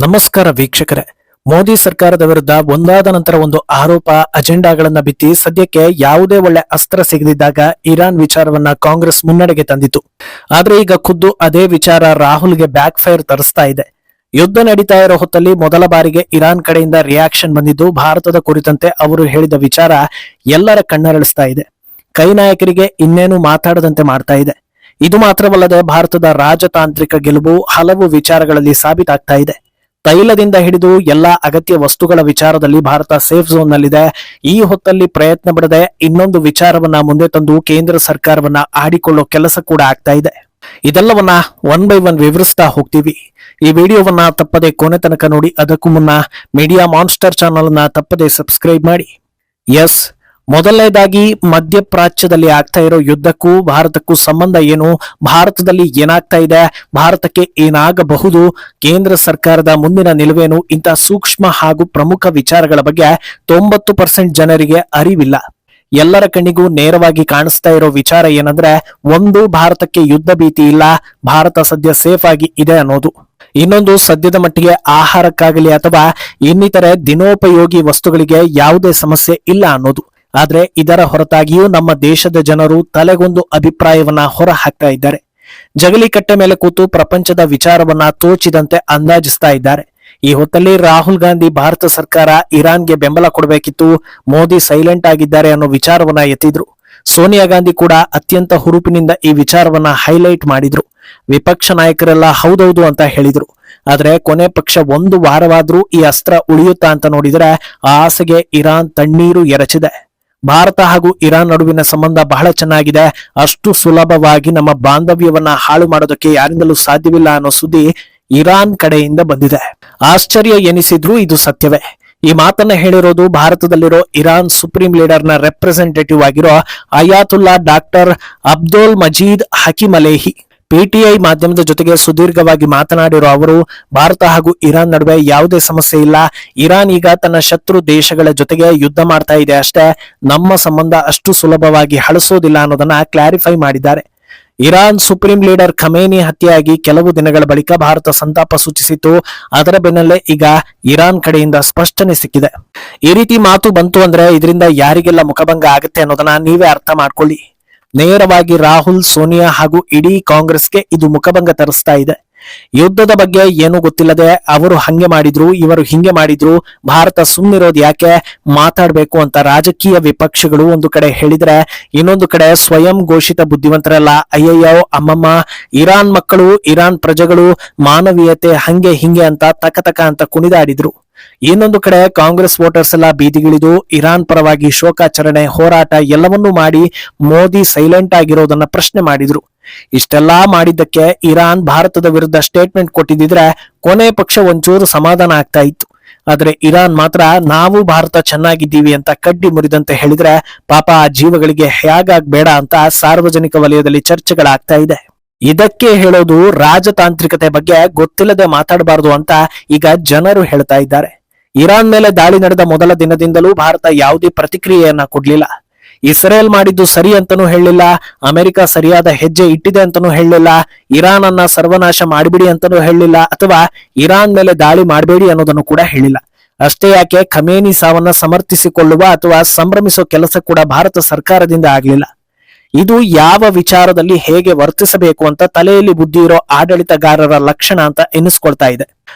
ನಮಸ್ಕಾರ ವೀಕ್ಷಕರೇ. ಮೋದಿ ಸರ್ಕಾರದ ವಿರುದ್ಧ ಒಂದಾದ ನಂತರ ಒಂದು ಆರೋಪ ಅಜೆಂಡಾಗಳನ್ನ ಬಿತ್ತಿ ಸದ್ಯಕ್ಕೆ ಯಾವುದೇ ಒಳ್ಳೆ ಅಸ್ತ್ರ ಸಿಗದಿದ್ದಾಗ ಇರಾನ್ ವಿಚಾರವನ್ನ ಕಾಂಗ್ರೆಸ್ ಮುನ್ನಡೆಗೆ ತಂದಿತು. ಆದ್ರೆ ಈಗ ಖುದ್ದು ಅದೇ ವಿಚಾರ ರಾಹುಲ್ಗೆ ಬ್ಯಾಕ್ ಫೈರ್ ತರಿಸ್ತಾ ಇದೆ. ಯುದ್ಧ ನಡೀತಾ ಇರೋ ಹೊತ್ತಲ್ಲಿ ಮೊದಲ ಬಾರಿಗೆ ಇರಾನ್ ಕಡೆಯಿಂದ ರಿಯಾಕ್ಷನ್ ಬಂದಿದ್ದು ಭಾರತದ ಕುರಿತಂತೆ ಅವರು ಹೇಳಿದ ವಿಚಾರ ಎಲ್ಲರ ಕಣ್ಣರಳಿಸ್ತಾ ಇದೆ. ಕೈ ನಾಯಕರಿಗೆ ಇನ್ನೇನು ಮಾತಾಡದಂತೆ ಮಾಡ್ತಾ ಇದೆ. ಇದು ಮಾತ್ರವಲ್ಲದೆ ಭಾರತದ ರಾಜತಾಂತ್ರಿಕ ಗೆಲುವು ಹಲವು ವಿಚಾರಗಳಲ್ಲಿ ಸಾಬೀತಾಗ್ತಾ ಇದೆ. ತೈಲದಿಂದ ಹಿಡಿದು ಎಲ್ಲಾ ಅಗತ್ಯ ವಸ್ತುಗಳ ವಿಚಾರದಲ್ಲಿ ಭಾರತ ಸೇಫ್ ಝೋನ್ ನಲ್ಲಿದೆ. ಈ ಹೊತ್ತಲ್ಲಿ ಪ್ರಯತ್ನ ಬಿಡದೆ ಇನ್ನೊಂದು ವಿಚಾರವನ್ನ ಮುಂದೆ ತಂದು ಕೇಂದ್ರ ಸರ್ಕಾರವನ್ನ ಆಡಿಕೊಳ್ಳೋ ಕೆಲಸ ಕೂಡ ಆಗ್ತಾ ಇದೆ. ಇದೆಲ್ಲವನ್ನ ಒನ್ ಬೈ ಒನ್ ವಿವರಿಸ್ತಾ ಹೋಗ್ತೀವಿ. ಈ ವಿಡಿಯೋವನ್ನ ತಪ್ಪದೆ ಕೊನೆ ತನಕ ನೋಡಿ. ಅದಕ್ಕೂ ಮುನ್ನ ಮೀಡಿಯಾ ಮಾನ್ಸ್ಟರ್ ಚಾನಲ್ ನ ತಪ್ಪದೆ ಸಬ್ಸ್ಕ್ರೈಬ್ ಮಾಡಿ. ಎಸ್, ಮೊದಲನೇದಾಗಿ ಮಧ್ಯಪ್ರಾಚ್ಯದಲ್ಲಿ ಆಗ್ತಾ ಇರೋ ಯುದ್ಧಕ್ಕೂ ಭಾರತಕ್ಕೂ ಸಂಬಂಧ ಏನು, ಭಾರತದಲ್ಲಿ ಏನಾಗ್ತಾ ಇದೆ, ಭಾರತಕ್ಕೆ ಏನಾಗಬಹುದು, ಕೇಂದ್ರ ಸರ್ಕಾರದ ಮುಂದಿನ ನಿಲುವೇನು, ಇಂಥ ಸೂಕ್ಷ್ಮ ಹಾಗೂ ಪ್ರಮುಖ ವಿಚಾರಗಳ ಬಗ್ಗೆ 90% ಜನರಿಗೆ ಅರಿವಿಲ್ಲ. ಎಲ್ಲರ ಕಣ್ಣಿಗೂ ನೇರವಾಗಿ ಕಾಣಿಸ್ತಾ ಇರೋ ವಿಚಾರ ಏನಂದ್ರೆ, ಒಂದು, ಭಾರತಕ್ಕೆ ಯುದ್ಧ ಭೀತಿ ಇಲ್ಲ, ಭಾರತ ಸದ್ಯ ಸೇಫ್ ಆಗಿ ಇದೆ ಅನ್ನೋದು. ಇನ್ನೊಂದು, ಸದ್ಯದ ಮಟ್ಟಿಗೆ ಆಹಾರಕ್ಕಾಗಲಿ ಅಥವಾ ಇನ್ನಿತರೆ ದಿನೋಪಯೋಗಿ ವಸ್ತುಗಳಿಗೆ ಯಾವುದೇ ಸಮಸ್ಯೆ ಇಲ್ಲ ಅನ್ನೋದು. ಆದ್ರೆ ಇದರ ಹೊರತಾಗಿಯೂ ನಮ್ಮ ದೇಶದ ಜನರು ತಲೆಗೊಂದು ಅಭಿಪ್ರಾಯವನ್ನ ಹೊರ ಹಾಕ್ತಾ ಇದ್ದಾರೆ. ಜಗಲಿ ಕಟ್ಟೆ ಮೇಲೆ ಕೂತು ಪ್ರಪಂಚದ ವಿಚಾರವನ್ನ ತೋಚಿದಂತೆ ಅಂದಾಜಿಸ್ತಾ ಇದ್ದಾರೆ. ಈ ಹೊತ್ತಲ್ಲಿ ರಾಹುಲ್ ಗಾಂಧಿ ಭಾರತ ಸರ್ಕಾರ ಇರಾನ್ಗೆ ಬೆಂಬಲ ಕೊಡಬೇಕಿತ್ತು, ಮೋದಿ ಸೈಲೆಂಟ್ ಆಗಿದ್ದಾರೆ ಅನ್ನೋ ವಿಚಾರವನ್ನ ಎತ್ತಿದ್ರು. ಸೋನಿಯಾ ಗಾಂಧಿ ಕೂಡ ಅತ್ಯಂತ ಹುರುಪಿನಿಂದ ಈ ವಿಚಾರವನ್ನ ಹೈಲೈಟ್ ಮಾಡಿದ್ರು. ವಿಪಕ್ಷ ನಾಯಕರೆಲ್ಲ ಹೌದೌದು ಅಂತ ಹೇಳಿದ್ರು. ಆದ್ರೆ ಕೊನೆ ಪಕ್ಷ ಒಂದು ವಾರವಾದ್ರೂ ಈ ಅಸ್ತ್ರ ಉಳಿಯುತ್ತಾ ಅಂತ ನೋಡಿದ್ರೆ ಆ ಆಸೆಗೆ ಇರಾನ್ ತಣ್ಣೀರು ಎರಚಿದೆ. ಭಾರತ ಹಾಗೂ ಇರಾನ್ ನಡುವಿನ ಸಂಬಂಧ ಬಹಳ ಚೆನ್ನಾಗಿದೆ, ಅಷ್ಟು ಸುಲಭವಾಗಿ ನಮ್ಮ ಬಾಂಧವ್ಯವನ್ನ ಹಾಳು ಮಾಡೋದಕ್ಕೆ ಯಾರಿಂದಲೂ ಸಾಧ್ಯವಿಲ್ಲ ಅನ್ನೋ ಸುದ್ದಿ ಇರಾನ್ ಕಡೆಯಿಂದ ಬಂದಿದೆ. ಆಶ್ಚರ್ಯ ಎನಿಸಿದ್ರೂ ಇದು ಸತ್ಯವೇ. ಈ ಮಾತನ್ನ ಹೇಳಿರೋದು ಭಾರತದಲ್ಲಿರೋ ಇರಾನ್ ಸುಪ್ರೀಂ ಲೀಡರ್ ನ ರೆಪ್ರೆಸೆಂಟೇಟಿವ್ ಆಗಿರೋ ಅಯಾತುಲ್ಲಾ ಡಾಕ್ಟರ್ ಅಬ್ದುಲ್ ಮಜೀದ್ ಹಕಿಮಲೇಹಿ. ಪಿಟಿಐ ಮಾಧ್ಯಮದ ಜೊತೆಗೆ ಸುದೀರ್ಘವಾಗಿ ಮಾತನಾಡಿರೋ ಅವರು, ಭಾರತ ಹಾಗೂ ಇರಾನ್ ನಡುವೆ ಯಾವುದೇ ಸಮಸ್ಯೆ ಇಲ್ಲ, ಇರಾನ್ ಈಗ ತನ್ನ ಶತ್ರು ದೇಶಗಳ ಜೊತೆಗೆ ಯುದ್ಧ ಮಾಡ್ತಾ ಇದೆ ಅಷ್ಟೇ, ನಮ್ಮ ಸಂಬಂಧ ಅಷ್ಟು ಸುಲಭವಾಗಿ ಹಳಸೋದಿಲ್ಲ ಅನ್ನೋದನ್ನ ಕ್ಲಾರಿಫೈ ಮಾಡಿದ್ದಾರೆ. ಇರಾನ್ ಸುಪ್ರೀಂ ಲೀಡರ್ ಖಮೇನಿ ಹತ್ಯೆಯಾಗಿ ಕೆಲವು ದಿನಗಳ ಬಳಿಕ ಭಾರತ ಸಂತಾಪ ಸೂಚಿಸಿತ್ತು. ಅದರ ಬೆನ್ನಲ್ಲೇ ಈಗ ಇರಾನ್ ಕಡೆಯಿಂದ ಸ್ಪಷ್ಟನೆ ಸಿಕ್ಕಿದೆ. ಈ ರೀತಿ ಮಾತು ಬಂತು ಅಂದ್ರೆ ಇದರಿಂದ ಯಾರಿಗೆಲ್ಲ ಮುಖಭಂಗ ಆಗುತ್ತೆ ಅನ್ನೋದನ್ನ ನೀವೇ ಅರ್ಥ ಮಾಡ್ಕೊಳ್ಳಿ. ನೇರವಾಗಿ ರಾಹುಲ್, ಸೋನಿಯಾ ಹಾಗೂ ಇಡೀ ಕಾಂಗ್ರೆಸ್ಗೆ ಇದು ಮುಖಭಂಗ ತರಿಸ್ತಾ ಇದೆ. ಯುದ್ಧದ ಬಗ್ಗೆ ಏನು ಗೊತ್ತಿಲ್ಲದೆ ಅವರು ಹಂಗೆ ಮಾಡಿದ್ರು, ಇವರು ಹಿಂಗೆ ಮಾಡಿದ್ರು, ಭಾರತ ಸುಮ್ಮನಿರೋದು ಯಾಕೆ, ಮಾತಾಡ್ಬೇಕು ಅಂತ ರಾಜಕೀಯ ವಿಪಕ್ಷಗಳು ಒಂದು ಕಡೆ ಹೇಳಿದ್ರೆ, ಇನ್ನೊಂದು ಕಡೆ ಸ್ವಯಂ ಘೋಷಿತ ಬುದ್ಧಿವಂತರೆಲ್ಲ ಅಯ್ಯಯ್ಯೋ ಅಮ್ಮಮ್ಮ, ಇರಾನ್ ಮಕ್ಕಳು, ಇರಾನ್ ಪ್ರಜೆಗಳು, ಮಾನವೀಯತೆ ಹಂಗೆ ಹಿಂಗೆ ಅಂತ ತಕ ಅಂತ ಕುಣಿದಾಡಿದ್ರು. ಇನ್ನೊಂದು ಕಡೆ ಕಾಂಗ್ರೆಸ್ ವೋಟರ್ಸ್ ಎಲ್ಲ ಬೀದಿಗಿಳಿದು ಇರಾನ್ ಪರವಾಗಿ ಶೋಕಾಚರಣೆ, ಹೋರಾಟ ಎಲ್ಲವನ್ನೂ ಮಾಡಿ ಮೋದಿ ಸೈಲೆಂಟ್ ಆಗಿರೋದನ್ನ ಪ್ರಶ್ನೆ ಮಾಡಿದ್ರು. ಇಷ್ಟೆಲ್ಲಾ ಮಾಡಿದ್ದಕ್ಕೆ ಇರಾನ್ ಭಾರತದ ವಿರುದ್ಧ ಸ್ಟೇಟ್ಮೆಂಟ್ ಕೊಟ್ಟಿದ್ರೆ ಕೊನೆ ಪಕ್ಷ ಒಂಚೂರು ಸಮಾಧಾನ ಆಗ್ತಾ ಇತ್ತು. ಆದ್ರೆ ಇರಾನ್ ಮಾತ್ರ ನಾವು ಭಾರತ ಚೆನ್ನಾಗಿದ್ದೀವಿ ಅಂತ ಕಡ್ಡಿ ಮುರಿದಂತೆ ಹೇಳಿದ್ರೆ ಪಾಪ ಆ ಜೀವಗಳಿಗೆ ಹೇಗಾಗ್ಬೇಡ ಅಂತ ಸಾರ್ವಜನಿಕ ವಲಯದಲ್ಲಿ ಚರ್ಚೆಗಳಾಗ್ತಾ ಇದೆ. ಇದಕ್ಕೆ ಹೇಳೋದು ರಾಜತಾಂತ್ರಿಕತೆ ಬಗ್ಗೆ ಗೊತ್ತಿಲ್ಲದೆ ಮಾತಾಡಬಾರದು ಅಂತ ಈಗ ಜನರು ಹೇಳ್ತಾ ಇದ್ದಾರೆ. ಇರಾನ್ ಮೇಲೆ ದಾಳಿ ನಡೆದ ಮೊದಲ ದಿನದಿಂದಲೂ ಭಾರತ ಯಾವುದೇ ಪ್ರತಿಕ್ರಿಯೆಯನ್ನ ಕೊಡ್ಲಿಲ್ಲ. ಇಸ್ರೇಲ್ ಮಾಡಿದ್ದು ಸರಿ ಅಂತನೂ ಹೇಳಲಿಲ್ಲ, ಅಮೆರಿಕ ಸರಿಯಾದ ಹೆಜ್ಜೆ ಇಟ್ಟಿದೆ ಅಂತನೂ ಹೇಳಲಿಲ್ಲ, ಇರಾನ್ ಅನ್ನ ಸರ್ವನಾಶ ಮಾಡಿಬಿಡಿ ಅಂತನೂ ಹೇಳಲಿಲ್ಲ, ಅಥವಾ ಇರಾನ್ ಮೇಲೆ ದಾಳಿ ಮಾಡಬೇಡಿ ಅನ್ನೋದನ್ನು ಕೂಡ ಹೇಳಿಲ್ಲ. ಅಷ್ಟೇ ಯಾಕೆ, ಖಮೇನಿ ಸಾವನ್ನ ಸಮರ್ಥಿಸಿಕೊಳ್ಳುವ ಅಥವಾ ಸಂಭ್ರಮಿಸೋ ಕೆಲಸ ಕೂಡ ಭಾರತ ಸರ್ಕಾರದಿಂದ ಆಗಲಿಲ್ಲ. ಇದು ಯಾವ ವಿಚಾರದಲ್ಲಿ ಹೇಗೆ ವರ್ತಿಸಬೇಕು ಅಂತ ತಲೆಯಲ್ಲಿ ಬುದ್ಧಿ ಇರೋ ಆಡಳಿತಗಾರರ ಲಕ್ಷಣ ಅಂತ ಎನಿಸ್ಕೊಳ್ತಾ ಇದೆ.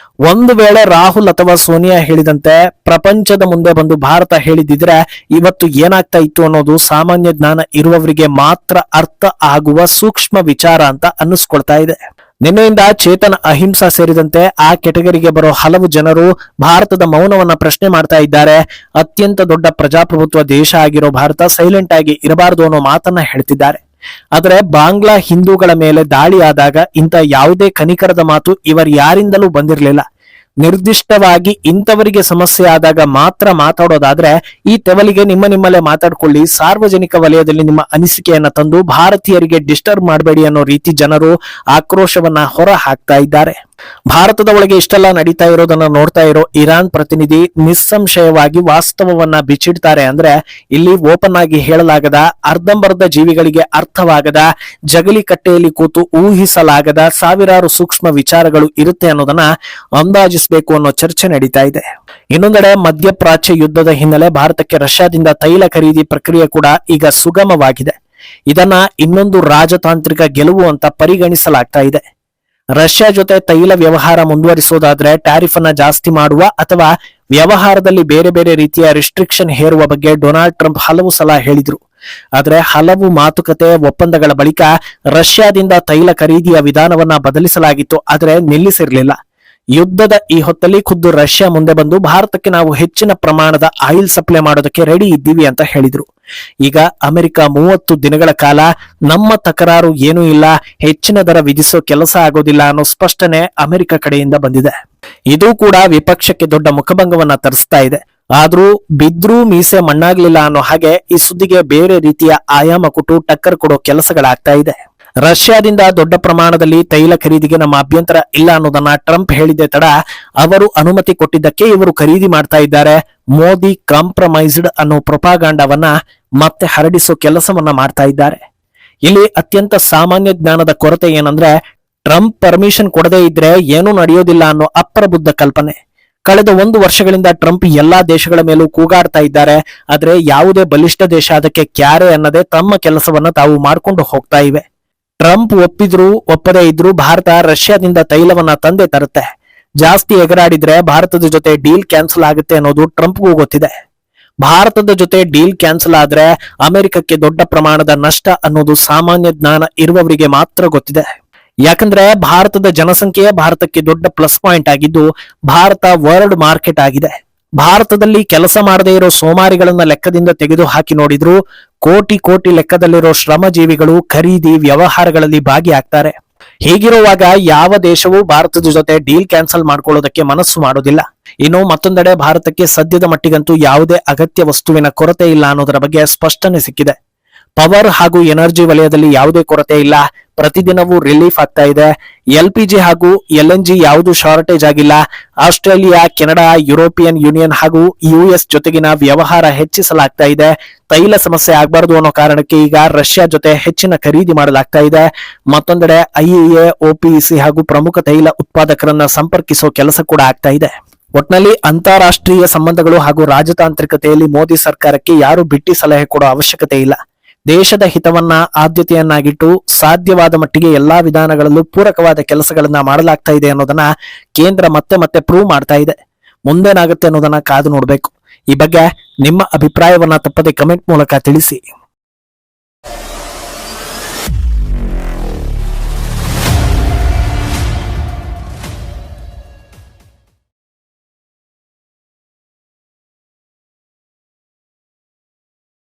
ಒಂದು ವೇಳೆ ರಾಹುಲ್ ಅಥವಾ ಸೋನಿಯಾ ಹೇಳಿದಂತೆ ಪ್ರಪಂಚದ ಮುಂದೆ ಬಂದು ಭಾರತ ಹೇಳಿದಿದ್ರೆ ಇವತ್ತು ಏನಾಗ್ತಾ ಇತ್ತು ಅನ್ನೋದು ಸಾಮಾನ್ಯ ಜ್ಞಾನ ಇರುವವರಿಗೆ ಮಾತ್ರ ಅರ್ಥ ಆಗುವ ಸೂಕ್ಷ್ಮ ವಿಚಾರ ಅಂತ ಅನ್ನಿಸ್ಕೊಳ್ತಾ ಇದೆ. ನಿನ್ನೆಯಿಂದ ಚೇತನ್ ಅಹಿಂಸಾ ಸೇರಿದಂತೆ ಆ ಕೆಟಗರಿಗೆ ಬರೋ ಹಲವು ಜನರು ಭಾರತದ ಮೌನವನ್ನ ಪ್ರಶ್ನೆ ಮಾಡ್ತಾ ಇದ್ದಾರೆ. ಅತ್ಯಂತ ದೊಡ್ಡ ಪ್ರಜಾಪ್ರಭುತ್ವ ದೇಶ ಆಗಿರೋ ಭಾರತ ಸೈಲೆಂಟ್ ಆಗಿ ಇರಬಾರದು ಅನ್ನೋ ಮಾತನ್ನ ಹೇಳ್ತಿದ್ದಾರೆ. ಆದ್ರೆ ಬಾಂಗ್ಲಾ ಹಿಂದೂಗಳ ಮೇಲೆ ದಾಳಿ ಆದಾಗ ಇಂಥ ಯಾವುದೇ ಕನಿಕರದ ಮಾತು ಇವರ್ ಯಾರಿಂದಲೂ ಬಂದಿರಲಿಲ್ಲ. ನಿರ್ದಿಷ್ಟವಾಗಿ ಇಂಥವರಿಗೆ ಸಮಸ್ಯೆ ಆದಾಗ ಮಾತ್ರ ಮಾತಾಡೋದಾದ್ರೆ ಈ ತೆವಲಿಗೆ ನಿಮ್ಮಲ್ಲೇ ಮಾತಾಡ್ಕೊಳ್ಳಿ, ಸಾರ್ವಜನಿಕ ವಲಯದಲ್ಲಿ ನಿಮ್ಮ ಅನಿಸಿಕೆಯನ್ನ ತಂದು ಭಾರತೀಯರಿಗೆ ಡಿಸ್ಟರ್ಬ್ ಮಾಡಬೇಡಿ ಅನ್ನೋ ರೀತಿ ಜನರು ಆಕ್ರೋಶವನ್ನ ಹೊರ ಹಾಕ್ತಾ ಇದ್ದಾರೆ. ಭಾರತದ ಒಳಗೆ ಇಷ್ಟೆಲ್ಲ ನಡೀತಾ ಇರೋದನ್ನ ನೋಡ್ತಾ ಇರೋ ಇರಾನ್ ಪ್ರತಿನಿಧಿ ನಿಸ್ಸಂಶಯವಾಗಿ ವಾಸ್ತವವನ್ನ ಬಿಚ್ಚಿಡ್ತಾರೆ. ಅಂದ್ರೆ ಇಲ್ಲಿ ಓಪನ್ ಆಗಿ ಹೇಳಲಾಗದ, ಅರ್ಧಂಬರ್ಧ ಜೀವಿಗಳಿಗೆ ಅರ್ಥವಾಗದ, ಜಗಲಿ ಕಟ್ಟೆಯಲ್ಲಿ ಕೂತು ಊಹಿಸಲಾಗದ ಸಾವಿರಾರು ಸೂಕ್ಷ್ಮ ವಿಚಾರಗಳು ಇರುತ್ತೆ ಅನ್ನೋದನ್ನ ಅಂದಾಜಿಸಬೇಕು ಅನ್ನೋ ಚರ್ಚೆ ನಡೀತಾ ಇದೆ. ಇನ್ನೊಂದೆಡೆ ಮಧ್ಯಪ್ರಾಚ್ಯ ಯುದ್ಧದ ಹಿನ್ನೆಲೆ ಭಾರತಕ್ಕೆ ರಷ್ಯಾದಿಂದ ತೈಲ ಖರೀದಿ ಪ್ರಕ್ರಿಯೆ ಕೂಡ ಈಗ ಸುಗಮವಾಗಿದೆ. ಇದನ್ನ ಇನ್ನೊಂದು ರಾಜತಾಂತ್ರಿಕ ಗೆಲುವು ಅಂತ ಪರಿಗಣಿಸಲಾಗ್ತಾ ಇದೆ. ರಷ್ಯಾ ಜೊತೆ ತೈಲ ವ್ಯವಹಾರ ಮುಂದುವರಿಸೋದಾದ್ರೆ ಟ್ಯಾರಿಫ್ ಅನ್ನ ಜಾಸ್ತಿ ಮಾಡುವ ಅಥವಾ ವ್ಯವಹಾರದಲ್ಲಿ ಬೇರೆ ಬೇರೆ ರೀತಿಯ ರಿಸ್ಟ್ರಿಕ್ಷನ್ ಹೇರುವ ಬಗ್ಗೆ ಡೊನಾಲ್ಡ್ ಟ್ರಂಪ್ ಹಲವು ಸಲ ಹೇಳಿದ್ರು. ಆದ್ರೆ ಹಲವು ಮಾತುಕತೆ ಒಪ್ಪಂದಗಳ ಬಳಿಕ ರಷ್ಯಾದಿಂದ ತೈಲ ಖರೀದಿಯ ವಿಧಾನವನ್ನ ಬದಲಿಸಲಾಗಿತ್ತು, ಆದ್ರೆ ನಿಲ್ಲಿಸಿರ್ಲಿಲ್ಲ. ಯುದ್ಧದ ಈ ಹೊತ್ತಲ್ಲಿ ಖುದ್ದು ರಷ್ಯಾ ಮುಂದೆ ಬಂದು ಭಾರತಕ್ಕೆ ನಾವು ಹೆಚ್ಚಿನ ಪ್ರಮಾಣದ ಆಯಿಲ್ ಸಪ್ಲೈ ಮಾಡೋದಕ್ಕೆ ರೆಡಿ ಇದ್ದೀವಿ ಅಂತ ಹೇಳಿದ್ರು. ಈಗ ಅಮೆರಿಕ 30 ದಿನಗಳ ಕಾಲ ನಮ್ಮ ತಕರಾರು ಏನೂ ಇಲ್ಲ, ಹೆಚ್ಚಿನ ದರ ವಿಧಿಸೋ ಕೆಲಸ ಆಗೋದಿಲ್ಲ ಅನ್ನೋ ಸ್ಪಷ್ಟನೆ ಅಮೆರಿಕ ಕಡೆಯಿಂದ ಬಂದಿದೆ. ಇದು ಕೂಡ ವಿಪಕ್ಷಕ್ಕೆ ದೊಡ್ಡ ಮುಖಭಂಗವನ್ನ ತರಿಸ್ತಾ ಇದೆ. ಆದ್ರೂ ಬಿದ್ರೂ ಮೀಸೆ ಮಣ್ಣಾಗ್ಲಿಲ್ಲ ಅನ್ನೋ ಹಾಗೆ ಈ ಸುದ್ದಿಗೆ ಬೇರೆ ರೀತಿಯ ಆಯಾಮ ಕೊಟ್ಟು ಟಕ್ಕರ್ ಕೊಡೋ ಕೆಲಸಗಳಾಗ್ತಾ ಇದೆ. ರಷ್ಯಾದಿಂದ ದೊಡ್ಡ ಪ್ರಮಾಣದಲ್ಲಿ ತೈಲ ಖರೀದಿಗೆ ನಮ್ಮ ಅಭ್ಯಂತರ ಇಲ್ಲ ಅನ್ನೋದನ್ನ ಟ್ರಂಪ್ ಹೇಳಿದ್ದೆ ತಡ ಅವರು ಅನುಮತಿ ಕೊಟ್ಟಿದ್ದಕ್ಕೆ ಇವರು ಖರೀದಿ ಮಾಡ್ತಾ ಇದ್ದಾರೆ. ಮೋದಿ ಕಾಂಪ್ರಮೈಸ್ಡ್ ಅನ್ನೋ ಪ್ರೊಪಾಗಾಂಡವನ್ನ ಮತ್ತೆ ಹರಡಿಸೋ ಕೆಲಸವನ್ನ ಮಾಡ್ತಾ ಇದ್ದಾರೆ. ಇಲ್ಲಿ ಅತ್ಯಂತ ಸಾಮಾನ್ಯ ಜ್ಞಾನದ ಕೊರತೆ ಏನಂದ್ರೆ ಟ್ರಂಪ್ ಪರ್ಮಿಷನ್ ಕೊಡದೇ ಇದ್ರೆ ಏನೂ ನಡೆಯೋದಿಲ್ಲ ಅನ್ನೋ ಅಪ್ರಬುದ್ಧ ಕಲ್ಪನೆ. ಕಳೆದ 1 ವರ್ಷಗಳಿಂದ ಟ್ರಂಪ್ ಎಲ್ಲಾ ದೇಶಗಳ ಮೇಲೂ ಕೂಗಾಡ್ತಾ ಇದ್ದಾರೆ. ಆದ್ರೆ ಯಾವುದೇ ಬಲಿಷ್ಠ ದೇಶ ಅದಕ್ಕೆ ಕ್ಯಾರೆ ಅನ್ನದೇ ತಮ್ಮ ಕೆಲಸವನ್ನ ತಾವು ಮಾಡ್ಕೊಂಡು ಹೋಗ್ತಾ ಇವೆ. ಟ್ರಂಪ್ ಒಪ್ಪಿದ್ರು ಒಪ್ಪದೇ ಇದ್ರು ಭಾರತ ರಷ್ಯಾದಿಂದ ತೈಲವನ್ನ ತಂದೆ ತರುತ್ತೆ. ಜಾಸ್ತಿ ಎಗರಾಡಿದ್ರೆ ಭಾರತದ ಜೊತೆ ಡೀಲ್ ಕ್ಯಾನ್ಸಲ್ ಆಗುತ್ತೆ ಅನ್ನೋದು ಟ್ರಂಪ್ಗೂ ಗೊತ್ತಿದೆ. ಭಾರತದ ಜೊತೆ ಡೀಲ್ ಕ್ಯಾನ್ಸಲ್ ಆದ್ರೆ ಅಮೆರಿಕಕ್ಕೆ ದೊಡ್ಡ ಪ್ರಮಾಣದ ನಷ್ಟ ಅನ್ನೋದು ಸಾಮಾನ್ಯ ಜ್ಞಾನ ಇರುವವರಿಗೆ ಮಾತ್ರ ಗೊತ್ತಿದೆ. ಯಾಕಂದ್ರೆ ಭಾರತದ ಜನಸಂಖ್ಯೆ ಭಾರತಕ್ಕೆ ದೊಡ್ಡ ಪ್ಲಸ್ ಪಾಯಿಂಟ್ ಆಗಿದ್ದು ಭಾರತ ವರ್ಲ್ಡ್ ಮಾರ್ಕೆಟ್ ಆಗಿದೆ. ಭಾರತದಲ್ಲಿ ಕೆಲಸ ಮಾಡದೇ ಇರೋ ಸೋಮಾರಿಗಳನ್ನ ಲೆಕ್ಕದಿಂದ ತೆಗೆದು ಹಾಕಿ ನೋಡಿದ್ರು ಕೋಟಿ ಕೋಟಿ ಲೆಕ್ಕದಲ್ಲಿರೋ ಶ್ರಮಜೀವಿಗಳು ಖರೀದಿ ವ್ಯವಹಾರಗಳಲ್ಲಿ ಭಾಗಿಯಾಗ್ತಾರೆ. ಹೀಗಿರುವಾಗ ಯಾವ ದೇಶವೂ ಭಾರತದ ಜೊತೆ ಡೀಲ್ ಕ್ಯಾನ್ಸಲ್ ಮಾಡ್ಕೊಳ್ಳೋದಕ್ಕೆ ಮನಸ್ಸು ಮಾಡೋದಿಲ್ಲ. ಇನ್ನು ಮತ್ತೊಂದೆಡೆ ಭಾರತಕ್ಕೆ ಸದ್ಯದ ಮಟ್ಟಿಗಂತೂ ಯಾವುದೇ ಅಗತ್ಯ ವಸ್ತುವಿನ ಕೊರತೆ ಇಲ್ಲ ಅನ್ನೋದರ ಬಗ್ಗೆ ಸ್ಪಷ್ಟನೆ ಸಿಕ್ಕಿದೆ. ಪವರ್ ಹಾಗೂ ಎನರ್ಜಿ ವಲಯದಲ್ಲಿ ಯಾವುದೇ ಕೊರತೆ ಇಲ್ಲ, ಪ್ರತಿದಿನವೂ ರಿಲೀಫ್ ಆಗ್ತಾ ಇದೆ. LPG ಹಾಗೂ LNG ಯಾವುದು ಶಾರ್ಟೇಜ್ ಆಗಿಲ್ಲ. ಆಸ್ಟ್ರೇಲಿಯಾ, ಕೆನಡಾ, ಯುರೋಪಿಯನ್ ಯೂನಿಯನ್ ಹಾಗೂ US ಜೊತೆಗಿನ ವ್ಯವಹಾರ ಹೆಚ್ಚಿಸಲಾಗ್ತಾ ಇದೆ. ತೈಲ ಸಮಸ್ಯೆ ಆಗಬಾರದು ಅನ್ನೋ ಕಾರಣಕ್ಕೆ ಈಗ ರಷ್ಯಾ ಜೊತೆ ಹೆಚ್ಚಿನ ಖರೀದಿ ಮಾಡಲಾಗ್ತಾ ಇದೆ. ಮತ್ತೊಂದೆಡೆ IEA, OPEC ಹಾಗೂ ಪ್ರಮುಖ ತೈಲ ಉತ್ಪಾದಕರನ್ನ ಸಂಪರ್ಕಿಸೋ ಕೆಲಸ ಕೂಡ ಆಗ್ತಾ ಇದೆ. ಒಟ್ನಲ್ಲಿ ಅಂತಾರಾಷ್ಟ್ರೀಯ ಸಂಬಂಧಗಳು ಹಾಗೂ ರಾಜತಾಂತ್ರಿಕತೆಯಲ್ಲಿ ಮೋದಿ ಸರ್ಕಾರಕ್ಕೆ ಯಾರು ಬಿಟ್ಟಿ ಸಲಹೆ ಕೊಡೋ ಅವಶ್ಯಕತೆ ಇಲ್ಲ. ದೇಶದ ಹಿತವನ್ನ ಆದ್ಯತೆಯನ್ನಾಗಿಟ್ಟು ಸಾಧ್ಯವಾದ ಮಟ್ಟಿಗೆ ಎಲ್ಲಾ ವಿಧಾನಗಳಲ್ಲೂ ಪೂರಕವಾದ ಕೆಲಸಗಳನ್ನ ಮಾಡಲಾಗ್ತಾ ಇದೆ ಅನ್ನೋದನ್ನ ಕೇಂದ್ರ ಮತ್ತೆ ಮತ್ತೆ ಪ್ರೂವ್ ಮಾಡ್ತಾ ಇದೆ. ಮುಂದೇನಾಗುತ್ತೆ ಅನ್ನೋದನ್ನ ಕಾದು ನೋಡ್ಬೇಕು. ಈ ಬಗ್ಗೆ ನಿಮ್ಮ ಅಭಿಪ್ರಾಯವನ್ನ ತಪ್ಪದೆ ಕಮೆಂಟ್ ಮೂಲಕ ತಿಳಿಸಿ.